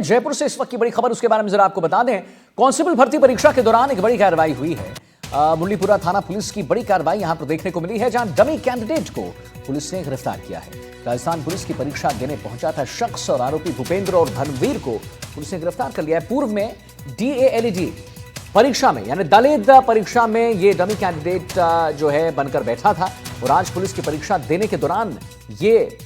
जयपुर से इस वक्त की बड़ी खबर, उसके बारे में जरा आपको बता दें। कांस्टेबल भर्ती परीक्षा के दौरान एक बड़ी कार्रवाई हुई है। मुरलीपुरा थाना पुलिस की बड़ी कार्रवाई यहां पर देखने को मिली है, जहां डमी कैंडिडेट को पुलिस ने गिरफ्तार किया है। राजस्थान पुलिस की परीक्षा देने पहुंचा था शख्स और आरोपी भूपेंद्र और धर्मवीर को पुलिस ने गिरफ्तार कर लिया है। पूर्व में DALED परीक्षा में यानी दलित परीक्षा में ये डमी कैंडिडेट जो है बनकर बैठा था और आज पुलिस की परीक्षा देने के दौरान ये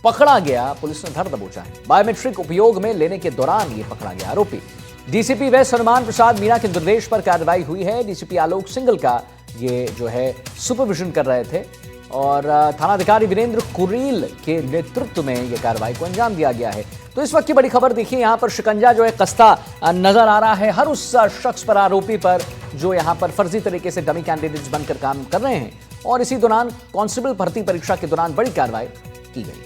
पकड़ा गया। पुलिस ने धर दबोचा है। बायोमेट्रिक उपयोग में लेने के दौरान ये पकड़ा गया आरोपी। DCP वेस्ट हनुमान प्रसाद मीणा के निर्देश पर कार्रवाई हुई है। DCP आलोक सिंगल का ये जो है सुपरविजन कर रहे थे और थानाधिकारी वीरेंद्र कुरील के नेतृत्व में यह कार्रवाई को अंजाम दिया गया है। तो इस वक्त की बड़ी खबर देखिए, यहां पर शिकंजा जो है कसता नजर आ रहा है हर उस शख्स पर, आरोपी पर, जो यहां पर फर्जी तरीके से डमी कैंडिडेट्स बनकर काम कर रहे हैं। और इसी दौरान कांस्टेबल भर्ती परीक्षा के दौरान बड़ी कार्रवाई की गई।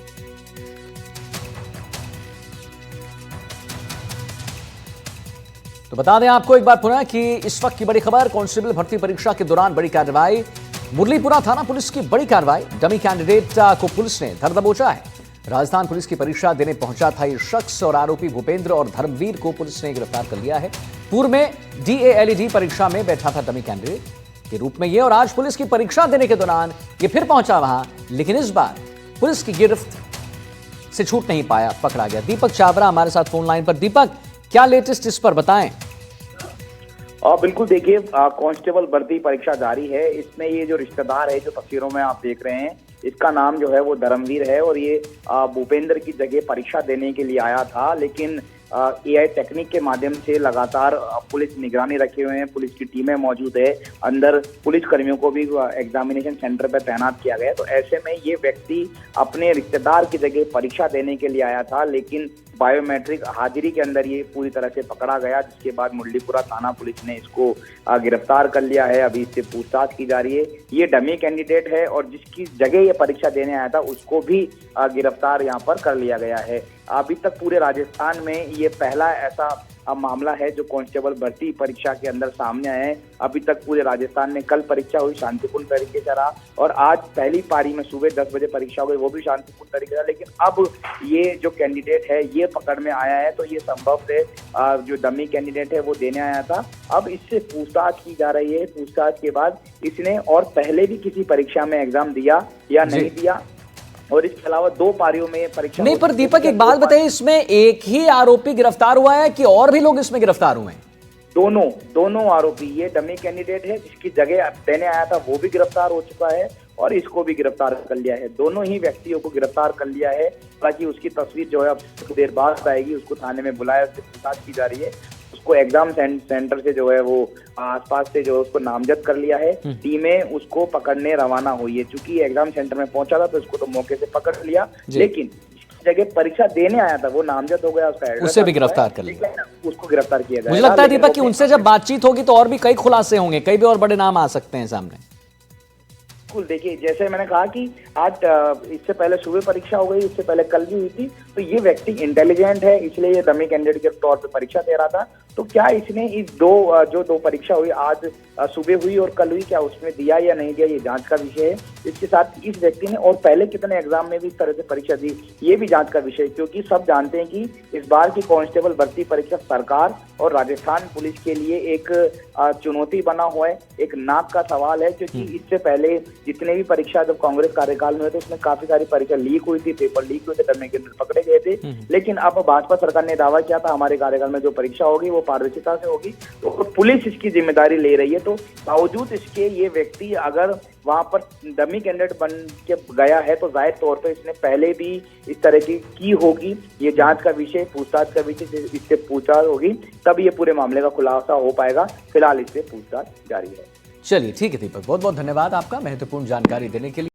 तो बता दें आपको एक बार पुनः कि इस वक्त की बड़ी खबर, कांस्टेबल भर्ती परीक्षा के दौरान बड़ी कार्रवाई। मुरलीपुरा थाना पुलिस की बड़ी कार्रवाई। डमी कैंडिडेट को पुलिस ने धर दबोचा है। राजस्थान पुलिस की परीक्षा देने पहुंचा था ये शख्स और आरोपी भूपेंद्र और धर्मवीर को पुलिस ने गिरफ्तार कर लिया है। पूर्व में DALED परीक्षा में बैठा था डमी कैंडिडेट के रूप में ये, और आज पुलिस की परीक्षा देने के दौरान ये फिर पहुंचा वहां, लेकिन इस बार पुलिस की गिरफ्त से छूट नहीं पाया, पकड़ा गया। दीपक चावरा हमारे साथ फोन लाइन पर। दीपक, क्या लेटेस्ट इस पर बताएं? बिल्कुल, देखिए कांस्टेबल भर्ती परीक्षा जारी है। इसमें ये जो रिश्तेदार है जो तस्वीरों में आप देख रहे हैं, इसका नाम जो है वो धर्मवीर है और ये भूपेंद्र की जगह परीक्षा देने के लिए आया था। लेकिन AI टेक्निक के माध्यम से लगातार पुलिस निगरानी रखे हुए हैं, पुलिस की टीमें मौजूद है, अंदर पुलिस कर्मियों को भी एग्जामिनेशन सेंटर पर तैनात किया गया। तो ऐसे में ये व्यक्ति अपने रिश्तेदार की जगह परीक्षा देने के लिए आया था, लेकिन बायोमेट्रिक हाजिरी के अंदर ये पूरी तरह से पकड़ा गया, जिसके बाद मुरलीपुरा थाना पुलिस ने इसको गिरफ्तार कर लिया है। अभी इससे पूछताछ की जा रही है। ये डमी कैंडिडेट है और जिसकी जगह ये परीक्षा देने आया था उसको भी गिरफ्तार यहाँ पर कर लिया गया है। अभी तक पूरे राजस्थान में ये पहला ऐसा मामला है जो कांस्टेबल भर्ती परीक्षा के अंदर सामने आया है। अभी तक पूरे राजस्थान में कल परीक्षा हुई, शांतिपूर्ण तरीके से रहा, और आज पहली पारी में सुबह 10 बजे परीक्षा हुई, वो भी शांतिपूर्ण तरीके से। लेकिन अब ये जो कैंडिडेट है ये पकड़ में आया है, तो ये संभव है जो डमी कैंडिडेट है वो देने आया था। अब इससे पूछताछ की जा रही है। पूछताछ के बाद इसने और पहले भी किसी परीक्षा में एग्जाम दिया या नहीं दिया, और इसके अलावा 2 पारियों में परीक्षा नहीं। पर दीपक, एक बात बताइए, इसमें एक ही आरोपी गिरफ्तार हुआ है कि और भी लोग इसमें गिरफ्तार हुए हैं? दोनों आरोपी, ये डमी कैंडिडेट है जिसकी जगह देने आया था वो भी गिरफ्तार हो चुका है और इसको भी गिरफ्तार कर लिया है। दोनों ही व्यक्तियों को गिरफ्तार कर लिया है। ताकि उसकी तस्वीर जो है अब कुछ देर बाद आएगी, उसको थाने में बुलाया, उससे पूछताछ की जा रही है। उसको एग्जाम सेंटर से जो है वो आसपास से जो उसको नामजद कर लिया है। टीमें उसको पकड़ने रवाना हुई है। चूंकि एग्जाम सेंटर में पहुंचा था तो इसको तो मौके से पकड़ लिया, लेकिन जगह परीक्षा देने आया था वो नामजद हो गया, उसका उसे भी गिरफ्तार कर लिया, उसको गिरफ्तार किया गया। मुझे लगता है दीपक कि उनसे जब बातचीत होगी तो और भी कई खुलासे होंगे, कई भी और बड़े नाम आ सकते हैं सामने। बिल्कुल, देखिए जैसे मैंने कहा कि आज इससे पहले सुबह परीक्षा हो गई, इससे पहले कल भी हुई थी। तो ये व्यक्ति इंटेलिजेंट है, इसलिए ये डमी कैंडिडेट के तौर पे परीक्षा दे रहा था। तो क्या इसने इस दो परीक्षा हुई, आज सुबह हुई और कल हुई, क्या उसमें दिया या नहीं दिया, ये जांच का विषय है। इसके साथ इस व्यक्ति ने और पहले कितने एग्जाम में भी इस तरह से परीक्षा दी, ये भी जांच का विषय है। क्योंकि सब जानते हैं कि इस बार की कांस्टेबल भर्ती परीक्षा सरकार और राजस्थान पुलिस के लिए एक चुनौती बना हुआ है, एक नाक का सवाल है। क्योंकि इससे पहले जितने भी परीक्षा जब कांग्रेस कार्यकाल में हुए थे उसमें काफी सारी परीक्षा लीक हुई थी, पेपर लीक हुए थे, डमी कैंडिडेट पकड़े गए थे। लेकिन अब भाजपा सरकार ने दावा किया था हमारे कार्यकाल में जो परीक्षा होगी वो पारदर्शिता से होगी, तो पुलिस इसकी जिम्मेदारी ले रही है। तो बावजूद इसके ये व्यक्ति अगर वहां पर डमी कैंडिडेट बन के गया है तो जाहिर तौर पर इसने पहले भी इस तरह की होगी। ये जांच का विषय, पूछताछ का विषय, इससे पूछताछ होगी तब ये पूरे मामले का खुलासा हो पाएगा। फिलहाल इससे पूछताछ जारी है। चलिए ठीक है दीपक, बहुत बहुत धन्यवाद आपका महत्वपूर्ण जानकारी देने के लिए।